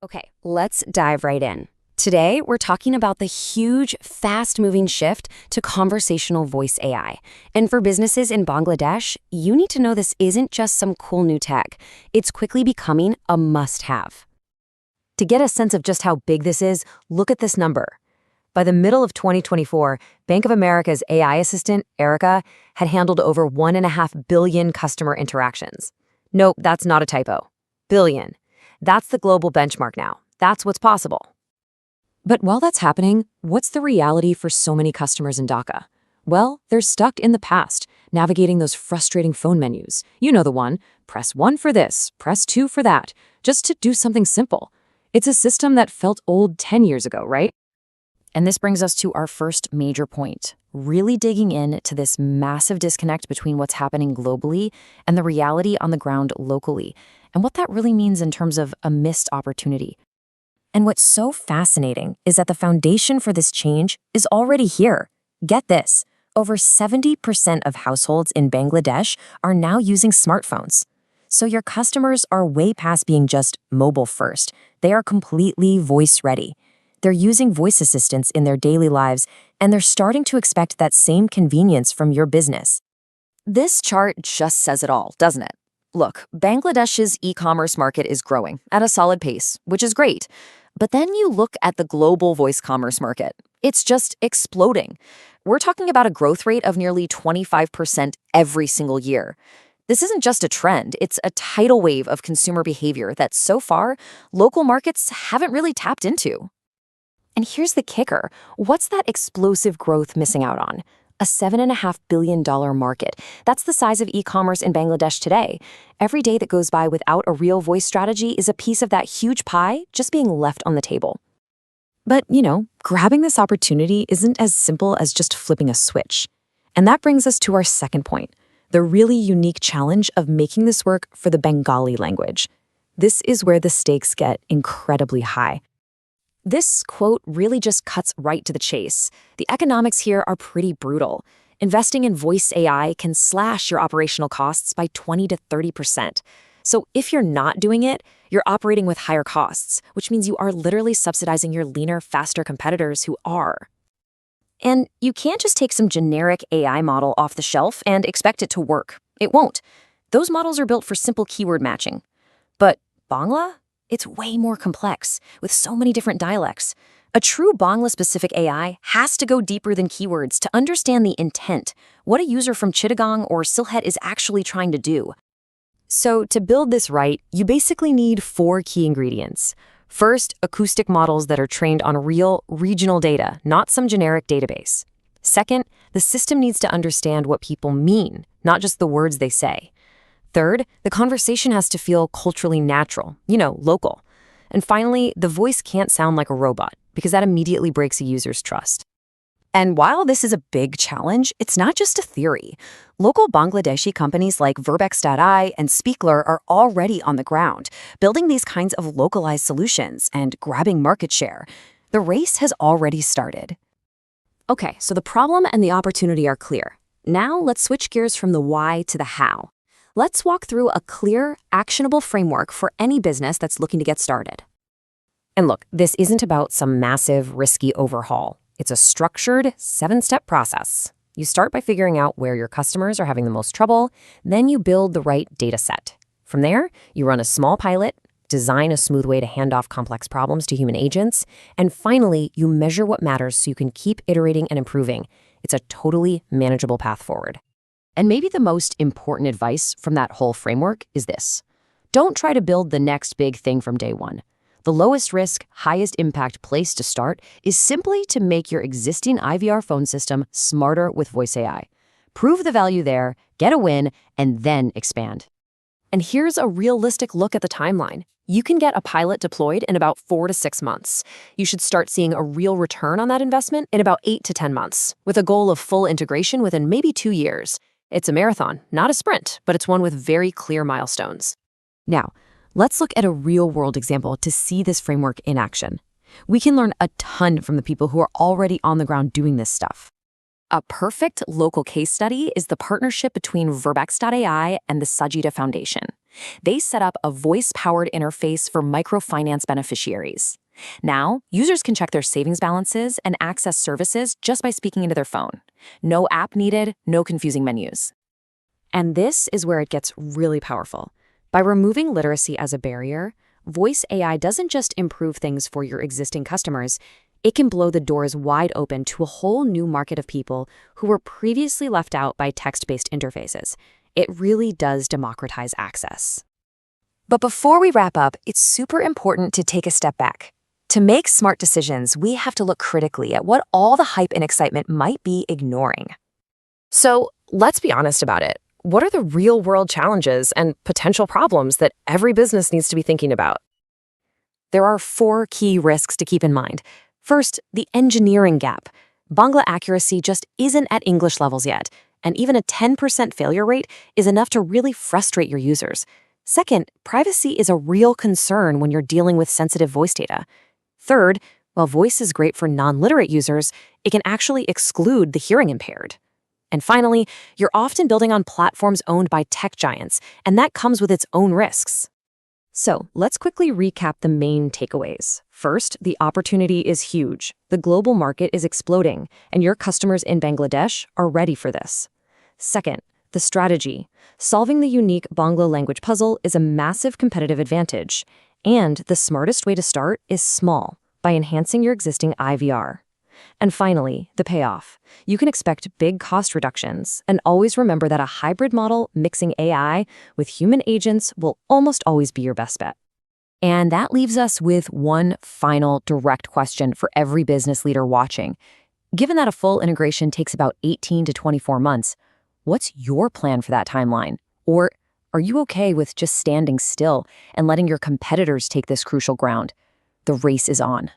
Okay, let's dive right in. Today, we're talking about the huge, fast-moving shift to conversational voice AI. And for businesses in Bangladesh, you need to know this isn't just some cool new tech. It's quickly becoming a must-have. To get a sense of just how big this is, look at this number. By the middle of 2024, Bank of America's AI assistant, Erica, had handled over 1.5 billion customer interactions. Nope, that's not a typo. Billion. That's the global benchmark now. That's what's possible. But while that's happening, what's the reality for so many customers in Dhaka? Well, they're stuck in the past, navigating those frustrating phone menus. You know the one. Press 1 for this, press 2 for that, just to do something simple. It's a system that felt old 10 years ago, right? And this brings us to our first major point, really digging into this massive disconnect between what's happening globally and the reality on the ground locally, and what that really means in terms of a missed opportunity. And what's so fascinating is that the foundation for this change is already here. Get this, over 70% of households in Bangladesh are now using smartphones. So your customers are way past being just mobile first. They are completely voice ready. They're using voice assistants in their daily lives, and they're starting to expect that same convenience from your business. This chart just says it all, doesn't it? Look, Bangladesh's e-commerce market is growing at a solid pace, which is great. But then you look at the global voice commerce market. It's just exploding. We're talking about a growth rate of nearly 25% every single year. This isn't just a trend, it's a tidal wave of consumer behavior that so far, local markets haven't really tapped into. And here's the kicker. What's that explosive growth missing out on? A $7.5 billion market. That's the size of e-commerce in Bangladesh today. Every day that goes by without a real voice strategy is a piece of that huge pie just being left on the table. But, grabbing this opportunity isn't as simple as just flipping a switch. And that brings us to our second point, the really unique challenge of making this work for the Bengali language. This is where the stakes get incredibly high. This quote really just cuts right to the chase. The economics here are pretty brutal. Investing in voice AI can slash your operational costs by 20 to 30%. So if you're not doing it, you're operating with higher costs, which means you are literally subsidizing your leaner, faster competitors who are. And you can't just take some generic AI model off the shelf and expect it to work. It won't. Those models are built for simple keyword matching. But Bangla? It's way more complex, with so many different dialects. A true Bangla-specific AI has to go deeper than keywords to understand the intent, what a user from Chittagong or Sylhet is actually trying to do. So to build this right, you basically need 4 key ingredients. First, acoustic models that are trained on real, regional data, not some generic database. Second, the system needs to understand what people mean, not just the words they say. Third, the conversation has to feel culturally natural, local. And finally, the voice can't sound like a robot, because that immediately breaks a user's trust. And while this is a big challenge, it's not just a theory. Local Bangladeshi companies like Verbex.ai and Speakler are already on the ground, building these kinds of localized solutions and grabbing market share. The race has already started. Okay, so the problem and the opportunity are clear. Now let's switch gears from the why to the how. Let's walk through a clear, actionable framework for any business that's looking to get started. And look, this isn't about some massive, risky overhaul. It's a structured, 7-step process. You start by figuring out where your customers are having the most trouble, then you build the right data set. From there, you run a small pilot, design a smooth way to hand off complex problems to human agents, and finally, you measure what matters so you can keep iterating and improving. It's a totally manageable path forward. And maybe the most important advice from that whole framework is this. Don't try to build the next big thing from day one. The lowest risk, highest impact place to start is simply to make your existing IVR phone system smarter with voice AI. Prove the value there, get a win, and then expand. And here's a realistic look at the timeline. You can get a pilot deployed in about 4 to 6 months. You should start seeing a real return on that investment in about 8 to 10 months, with a goal of full integration within maybe 2 years. It's a marathon, not a sprint, but it's one with very clear milestones. Now, let's look at a real-world example to see this framework in action. We can learn a ton from the people who are already on the ground doing this stuff. A perfect local case study is the partnership between Verbex.ai and the Sajida Foundation. They set up a voice-powered interface for microfinance beneficiaries. Now, users can check their savings balances and access services just by speaking into their phone. No app needed, no confusing menus. And this is where it gets really powerful. By removing literacy as a barrier, voice AI doesn't just improve things for your existing customers, it can blow the doors wide open to a whole new market of people who were previously left out by text-based interfaces. It really does democratize access. But before we wrap up, it's super important to take a step back. To make smart decisions, we have to look critically at what all the hype and excitement might be ignoring. So let's be honest about it. What are the real-world challenges and potential problems that every business needs to be thinking about? There are 4 key risks to keep in mind. First, the engineering gap. Bangla accuracy just isn't at English levels yet, and even a 10% failure rate is enough to really frustrate your users. Second, privacy is a real concern when you're dealing with sensitive voice data. Third, while voice is great for non-literate users, it can actually exclude the hearing impaired. And finally, you're often building on platforms owned by tech giants, and that comes with its own risks. So let's quickly recap the main takeaways. First, the opportunity is huge. The global market is exploding, and your customers in Bangladesh are ready for this. Second, the strategy. Solving the unique Bangla language puzzle is a massive competitive advantage. And the smartest way to start is small, by enhancing your existing IVR. And finally, the payoff. You can expect big cost reductions, and always remember that a hybrid model mixing AI with human agents will almost always be your best bet. And that leaves us with one final direct question for every business leader watching. Given that a full integration takes about 18 to 24 months, what's your plan for that timeline? Or are you okay with just standing still and letting your competitors take this crucial ground? The race is on.